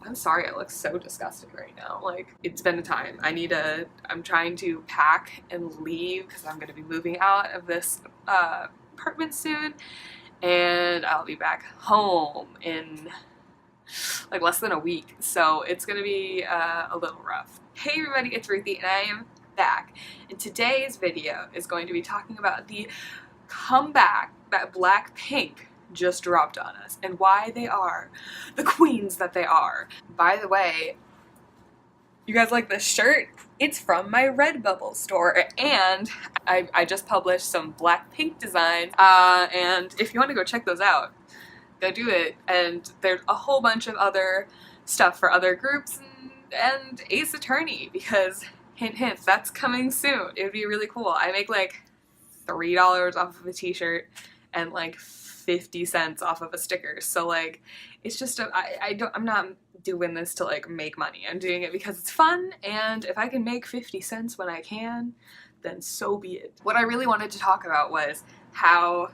I'm sorry, I look so disgusted right now. Like, it's been a time. I'm trying to pack and leave because I'm gonna be moving out of this apartment soon, and I'll be back home in like less than a week. So it's gonna be a little rough. Hey everybody, it's Ruthie and I am back. And today's video is going to be talking about the comeback that BLACKPINK just dropped on us and why they are the queens that they are. By the way, you guys like this shirt? It's from my Redbubble store, and I just published some BLACKPINK designs, and if you want to go check those out, go do it. And there's a whole bunch of other stuff for other groups and Ace Attorney, because hint hint, that's coming soon. It would be really cool. I make like $3 off of a t-shirt and like 50 cents off of a sticker. So like, it's just I'm not doing this to like make money. I'm doing it because it's fun, and if I can make 50 cents when I can, then so be it. What I really wanted to talk about was how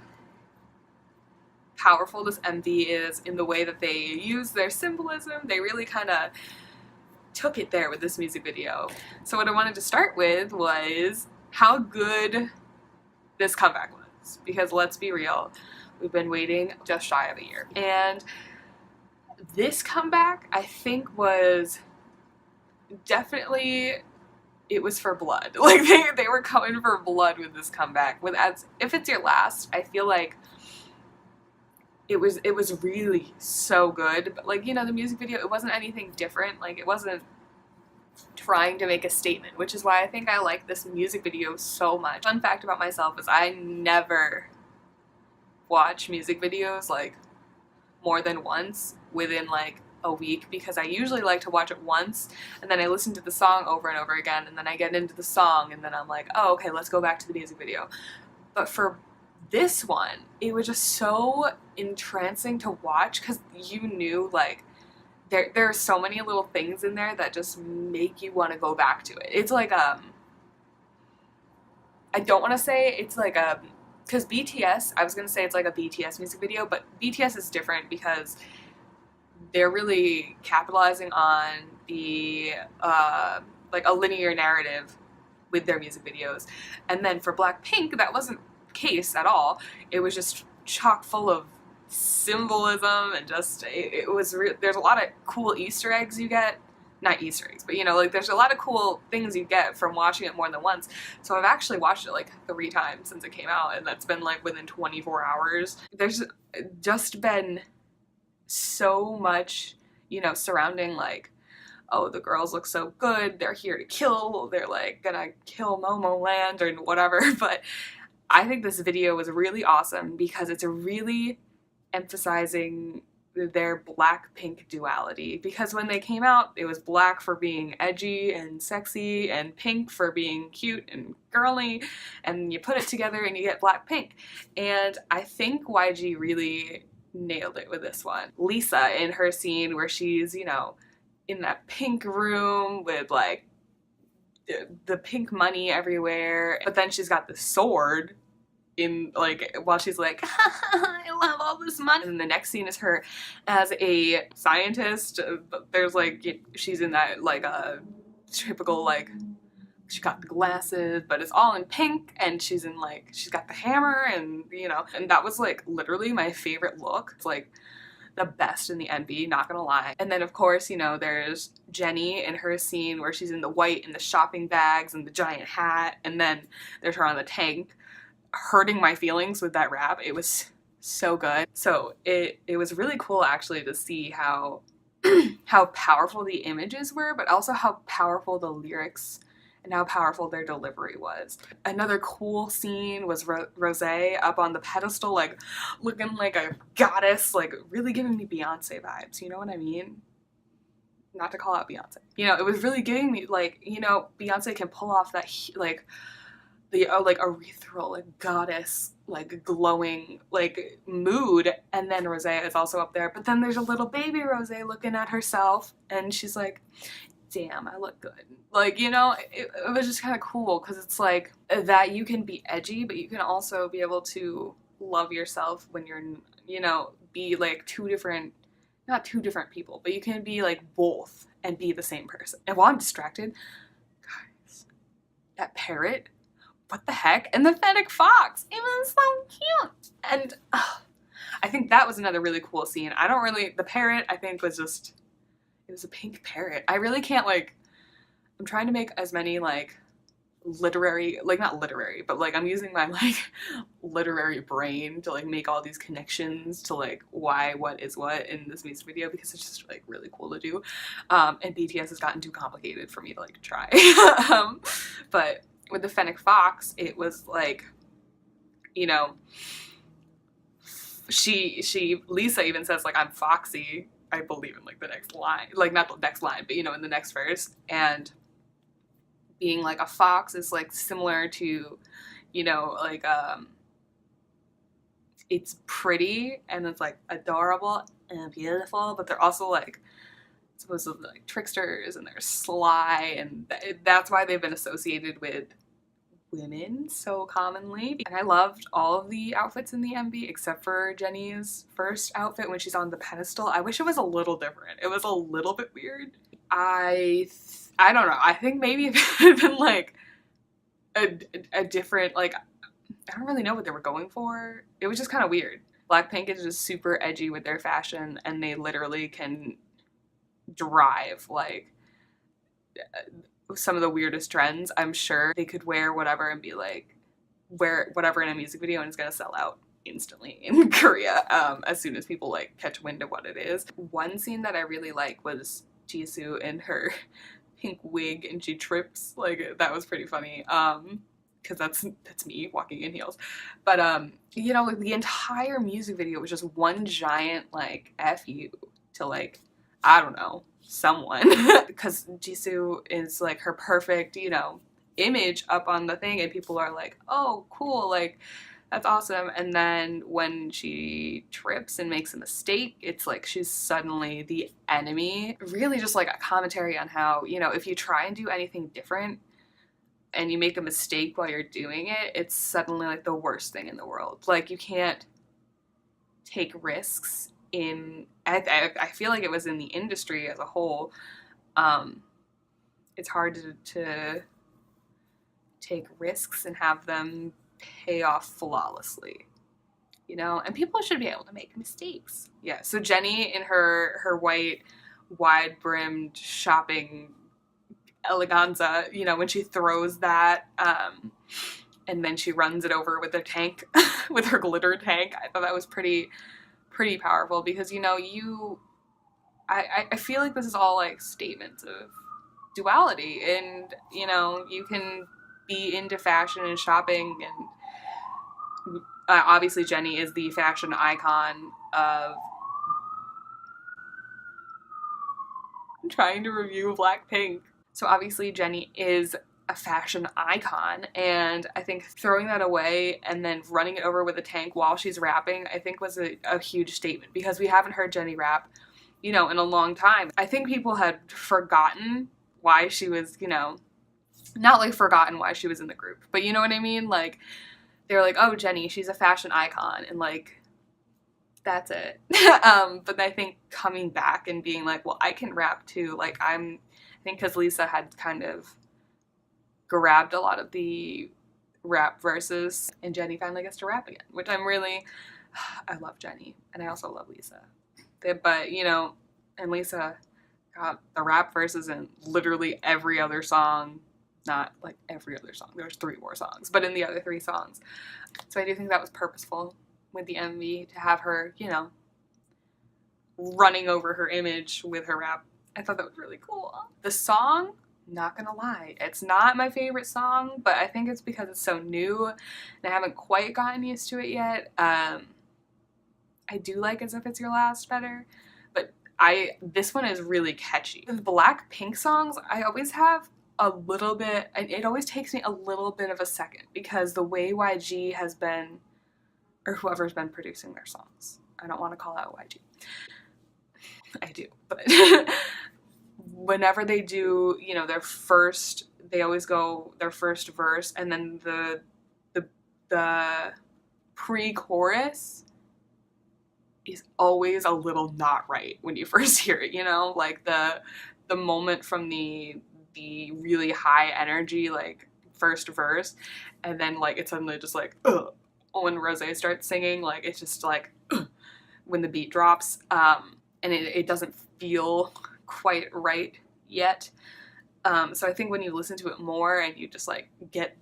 powerful this MV is in the way that they use their symbolism. They really kind of took it there with this music video. So what I wanted to start with was how good this comeback was, because let's be real, we've been waiting just shy of a year. And this comeback, I think, was definitely, it was for blood. Like they were coming for blood with this comeback. With as if it's your last, I feel like it was really so good. But like, you know, the music video, it wasn't anything different. Like, it wasn't trying to make a statement, which is why I think I like this music video so much. Fun fact about myself is I never watch music videos like more than once within like a week, because I usually like to watch it once and then I listen to the song over and over again, and then I get into the song and then I'm like, oh, okay, let's go back to the music video. But for this one, it was just so entrancing to watch, because you knew like there are so many little things in there that just make you want to go back to it. It's like I don't want to say it's like a, because BTS, I was gonna say it's like a BTS music video, but BTS is different because they're really capitalizing on the like a linear narrative with their music videos. And then for BLACKPINK, that wasn't the case at all. It was just chock full of symbolism, and just there's a lot of cool Easter eggs you get. Not Easter eggs, but you know, like there's a lot of cool things you get from watching it more than once. So I've actually watched it like 3 times since it came out, and that's been like within 24 hours. There's just been so much, you know, surrounding like, oh, the girls look so good, they're here to kill, they're like gonna kill Momo Land or whatever. But I think this video was really awesome because it's really emphasizing their BLACKPINK duality, because when they came out, it was black for being edgy and sexy and pink for being cute and girly, and you put it together and you get BLACKPINK. And I think YG really nailed it with this one. Lisa, in her scene where she's, you know, in that pink room with like the pink money everywhere, but then she's got the sword in like while she's like I love all this money. And the next scene is her as a scientist. There's like, she's in that like a typical like, she got the glasses, but it's all in pink, and she's in like, she's got the hammer, and you know, and that was like literally my favorite look. It's like the best in the NB, not gonna lie. And then of course, you know, there's Jennie in her scene where she's in the white and the shopping bags and the giant hat, and then there's her on the tank hurting my feelings with that rap. It was so good. So it was really cool actually to see how how powerful the images were, but also how powerful the lyrics and how powerful their delivery was. Another cool scene was Rosé up on the pedestal, like looking like a goddess, like really giving me Beyonce vibes, you know what I mean? Not to call out Beyonce. You know, it was really giving me like, you know, Beyonce can pull off that like the like ethereal, like goddess, like glowing like mood, and then Rosé is also up there, but then there's a little baby Rosé looking at herself and she's like, damn, I look good. Like, you know, it was just kind of cool, because it's like that you can be edgy, but you can also be able to love yourself when you're, you know, be like 2 different not two different people, but you can be like both and be the same person. And while I'm distracted, guys, that parrot, what the heck? And the fennec fox, it was so cute. And I think that was another really cool scene. The parrot, I think, was just, it was a pink parrot. I really can't, like, I'm trying to make as many, like, literary, like, not literary, but, like, I'm using my, like, literary brain to, like, make all these connections to, like, why what is what in this music video, because it's just, like, really cool to do. And BTS has gotten too complicated for me to, like, try. But with the fennec fox, it was, like, you know, Lisa even says, like, I'm foxy, I believe, in, like, the next line, like, not the next line, but, you know, in the next verse. And being like a fox is, like, similar to, you know, like, it's pretty and it's, like, adorable and beautiful, but they're also, like, supposed to be, like, tricksters, and they're sly, and that's why they've been associated with women so commonly. And I loved all of the outfits in the MV except for Jennie's first outfit when she's on the pedestal. I wish it was a little different. It was a little bit weird. I don't know. I think maybe if it had been, like, a different, like, I don't really know what they were going for. It was just kind of weird. BLACKPINK is just super edgy with their fashion, and they literally can drive, like, some of the weirdest trends. I'm sure they could wear whatever and be like, wear whatever in a music video, and it's gonna sell out instantly in Korea as soon as people, like, catch wind of what it is. One scene that I really like was Jisoo in her pink wig and she trips. Like, that was pretty funny, because that's me walking in heels. But you know, like, the entire music video was just one giant, like, F you to, like, I don't know, someone. Because Jisoo is, like, her perfect, you know, image up on the thing, and people are like, oh, cool, like, that's awesome. And then when she trips and makes a mistake, it's like she's suddenly the enemy. Really just, like, a commentary on how, you know, if you try and do anything different and you make a mistake while you're doing it, it's suddenly, like, the worst thing in the world. Like, you can't take risks in, I feel like it was in the industry as a whole. It's hard to take risks and have them pay off flawlessly, you know? And people should be able to make mistakes. Yeah, so Jennie in her white, wide-brimmed shopping eleganza, you know, when she throws that, and then she runs it over with her tank, with her glitter tank, I thought that was pretty powerful, because, you know, I feel like this is all, like, statements of duality, and, you know, you can be into fashion and shopping, and obviously Jennie is the fashion icon of, I'm trying to review BLACKPINK. So obviously Jennie is a fashion icon, and I think throwing that away and then running it over with a tank while she's rapping, I think was a huge statement, because we haven't heard Jennie rap, you know, in a long time. I think people had forgotten why she was, you know, not, like, forgotten why she was in the group, but you know what I mean? Like, they were like, oh, Jennie, she's a fashion icon, and, like, that's it. But I think coming back and being like, well, I can rap too. Like, I think because Lisa had kind of grabbed a lot of the rap verses, and Jennie finally gets to rap again, which I'm really, I love Jennie, and I also love Lisa. But, you know, and Lisa got the rap verses in literally every other song. Not, like, every other song. There's 3 more songs, but in the other 3 songs. So I do think that was purposeful with the MV, to have her, you know, running over her image with her rap. I thought that was really cool. The song, not gonna lie, it's not my favorite song, but I think it's because it's so new and I haven't quite gotten used to it yet. I do like As If It's Your Last better, but this one is really catchy. The BLACKPINK songs, I always have a little bit, it always takes me a little bit of a second, because the way YG has been, or whoever's been producing their songs, I don't want to call out YG, I do, but whenever they do, you know, they always go their first verse, and then the pre-chorus is always a little not right when you first hear it, you know? Like the moment from the really high energy like first verse, and then like it's suddenly just like ugh, when Rose starts singing, like it's just like ugh, when the beat drops, and it doesn't feel quite right yet. So I think when you listen to it more and you just like get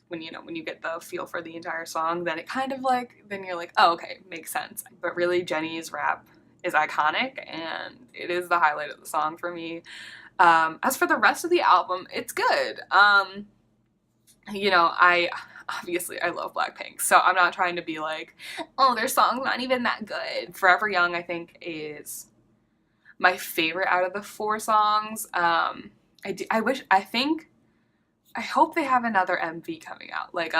when you get the feel for the entire song, then it kind of like then you're like, oh, okay, makes sense. But really, Jennie's rap is iconic, and it is the highlight of the song for me. As for the rest of the album, it's good. I obviously I love BLACKPINK, so I'm not trying to be like, oh, their song's not even that good. Forever Young, I think, is my favorite out of the 4 songs. I hope they have another MV coming out, like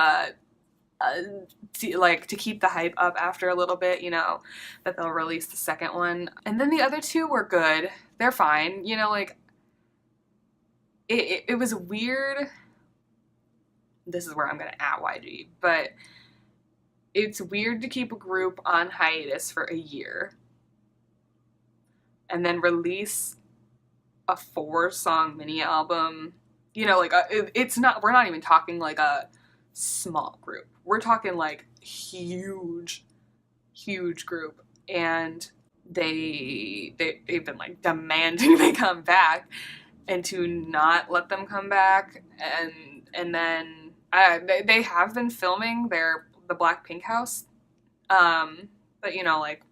like to keep the hype up after a little bit, that they'll release the second one. And then the other 2 were good. They're fine, like it was weird. This is where I'm gonna at YG, but it's weird to keep a group on hiatus for a year and then release a 4-song mini album. It's not, we're not even talking like a small group. We're talking like huge group. And they've been like demanding they come back, and to not let them come back. And then they have been filming the BLACKPINK house. But like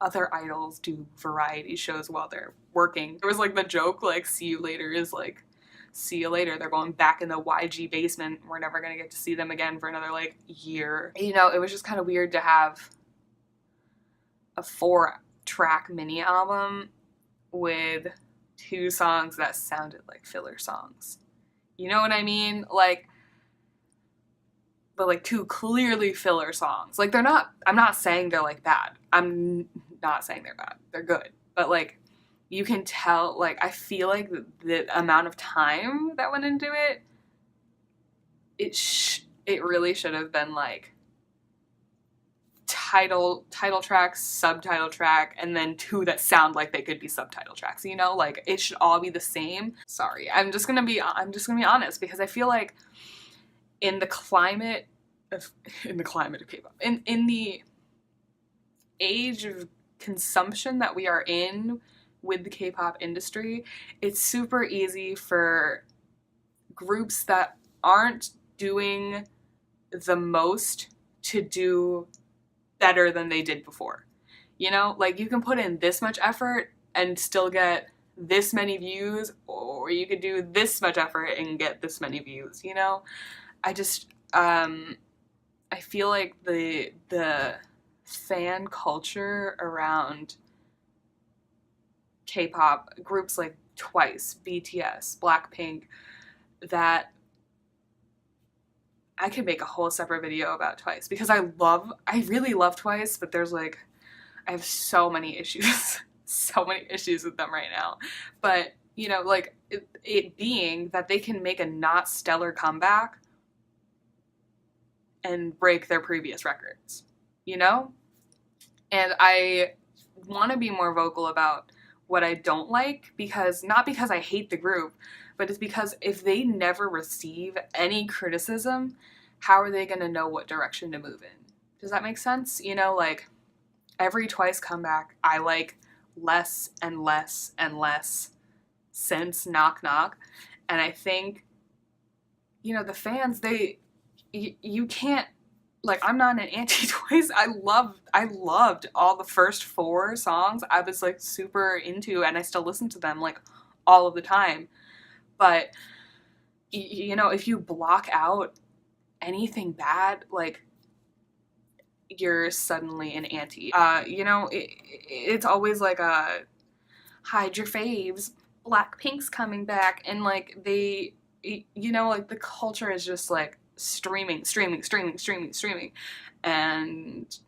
other idols do variety shows while they're working. There was like the joke, like, see you later is like, see you later. They're going back in the YG basement. We're never going to get to see them again for another like year. It was just kind of weird to have a 4-track mini album with 2 songs that sounded like filler songs. You know what I mean? Like, but like 2 clearly filler songs. Like I'm not saying they're like bad. I'm not saying they're bad. They're good. But like, you can tell, like, I feel like the amount of time that went into it, it really should have been like title track, subtitle track, and then 2 that sound like they could be subtitle tracks, like it should all be the same. Sorry, I'm just gonna be honest, because I feel like in the climate of K-pop, in the age of consumption that we are in with the K-pop industry, it's super easy for groups that aren't doing the most to do better than they did before. Like, you can put in this much effort and still get this many views, or you could do this much effort and get this many views, I just I feel like the fan culture around K-pop groups like Twice, BTS, BLACKPINK, that I could make a whole separate video about Twice, because I really love Twice, but there's like, I have so many issues, so many issues with them right now. But, like, it being that they can make a not stellar comeback and break their previous records, And I want to be more vocal about what I don't like, not because I hate the group, but it's because if they never receive any criticism, how are they going to know what direction to move in? Does that make sense? Like, every Twice comeback, I like less and less and less since Knock Knock. And I think, the fans, you can't, like, I'm not an anti-Twice. I loved all the first 4 songs. I was like super into, and I still listen to them like all of the time. But if you block out anything bad, like, you're suddenly an anti. It's always like a hide your faves. BLACKPINK's coming back, and like like the culture is just like streaming, and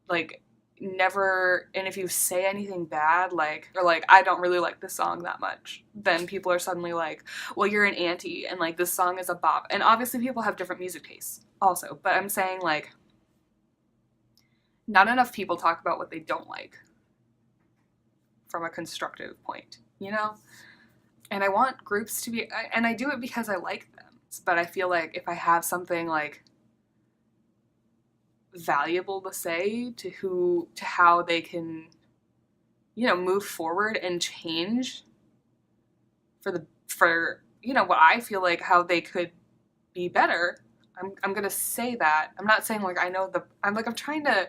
like never. And if you say anything bad, like, or like, I don't really like this song that much, then people are suddenly like, well, you're an anti, and like, this song is a bop. And obviously people have different music tastes also, but I'm saying, like, not enough people talk about what they don't like from a constructive point, you know? And I want groups to be, and I do it because I like them, but I feel like if I have something like valuable to say to how they can, you know, move forward and change for you know, what I feel like how they could be better, I'm gonna say that. I'm not saying like I know I'm trying to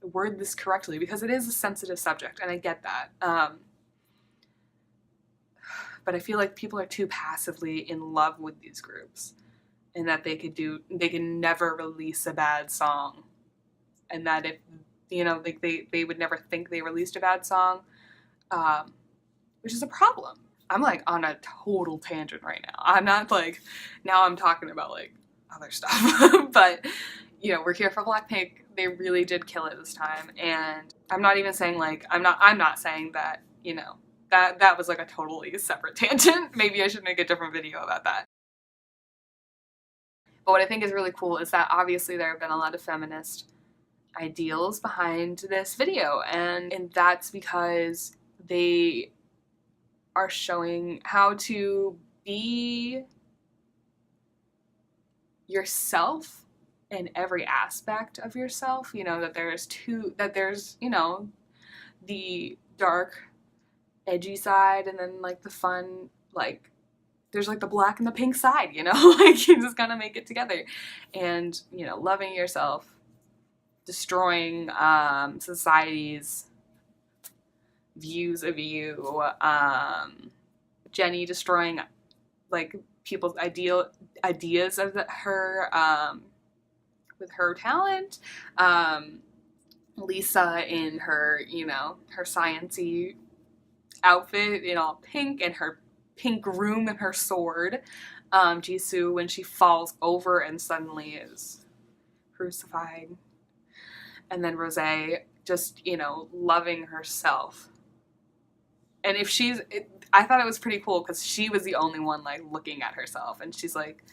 word this correctly because it is a sensitive subject and I get that. But I feel like people are too passively in love with these groups and that they can never release a bad song, and that if, you know, like they would never think they released a bad song, which is a problem. I'm like on a total tangent right now. I'm not like, now I'm talking about like other stuff, but you know, we're here for Blackpink. They really did kill it this time, and I'm not even saying like I'm not saying that, you know, that was like a totally separate tangent. Maybe I should make a different video about that. But what I think is really cool is that obviously there have been a lot of feminist ideals behind this video, and that's because they are showing how to be yourself in every aspect of yourself. You know, that there's, you know, the dark, edgy side, and then like the fun, like there's like the black and the pink side, you know, like you just gotta make it together. And, you know, loving yourself, destroying society's views of you, Jenny destroying like people's ideas of her with her talent, Lisa in her, you know, her science-y outfit in all pink and her pink room and her sword, Jisoo when she falls over and suddenly is crucified, and then Rosé just, you know, loving herself. And if I thought it was pretty cool because she was the only one like looking at herself, and she's like,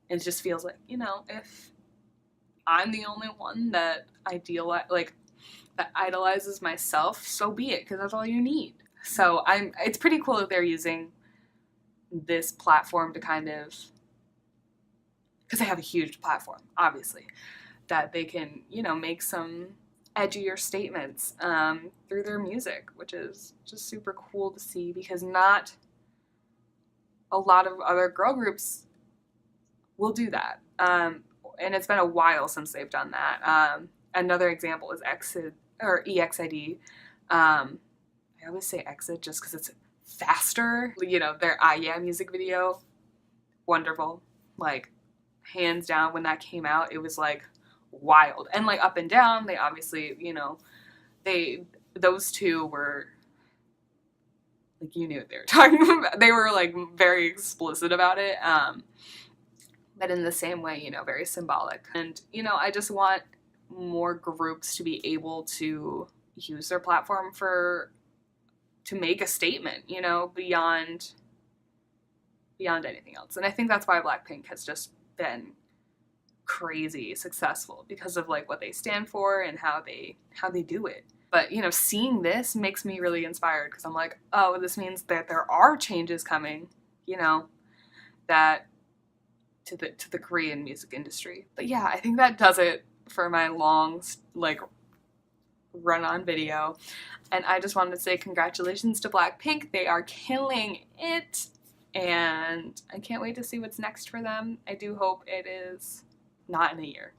it just feels like, you know, if I'm the only one that that idolizes myself, so be it, because that's all you need. So it's pretty cool that they're using this platform to kind of, because they have a huge platform, obviously, that they can, you know, make some edgier statements through their music, which is just super cool to see, because not a lot of other girl groups will do that. And it's been a while since they've done that. Another example is EXID. I always say Exit just because it's faster. You know, their Ah Yeah music video, wonderful. Like, hands down, when that came out, it was like wild. And like Up and Down, they obviously, you know, those two were like, you knew what they were talking about. They were like very explicit about it. But in the same way, you know, very symbolic. And, you know, I just want more groups to be able to use their platform to make a statement, you know, beyond anything else. And I think that's why Blackpink has just been crazy successful, because of like what they stand for and how they do it. But, you know, seeing this makes me really inspired, because I'm like, oh, this means that there are changes coming, you know, that to the Korean music industry. But yeah, I think that does it for my long like run-on video. And I just wanted to say congratulations to Blackpink. They are killing it, and I can't wait to see what's next for them. I do hope it is not in a year.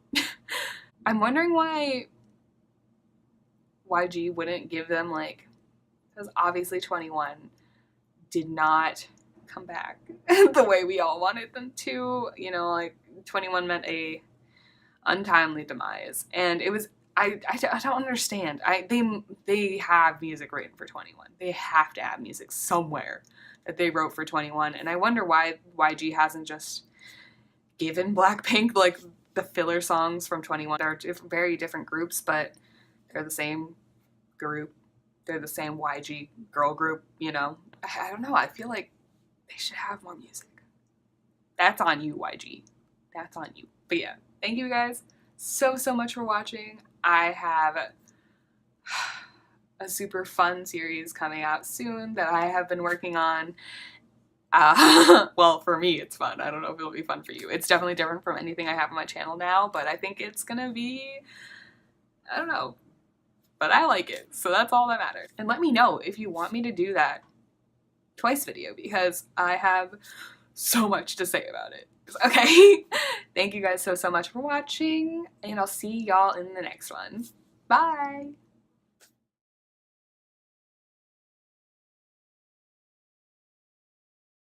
I'm wondering why YG wouldn't give them, like, because obviously 21 did not come back the way we all wanted them to. You know, like 21 meant a untimely demise, and it was, I don't understand. They have music written for 21. They have to have music somewhere that they wrote for 21, and I wonder why YG hasn't just given Blackpink like the filler songs from 21. They're very different groups, but they're the same group. They're the same YG girl group, you know. I don't know. I feel like they should have more music. That's on you, YG. That's on you. But yeah, thank you guys so much for watching. I have a super fun series coming out soon that I have been working on. Well, for me, it's fun. I don't know if it'll be fun for you. It's definitely different from anything I have on my channel now, but I think it's gonna be, I don't know, but I like it, so that's all that matters. And let me know if you want me to do that twice video, because I have so much to say about it. Okay, thank you guys so much for watching, and I'll see y'all in the next one. Bye!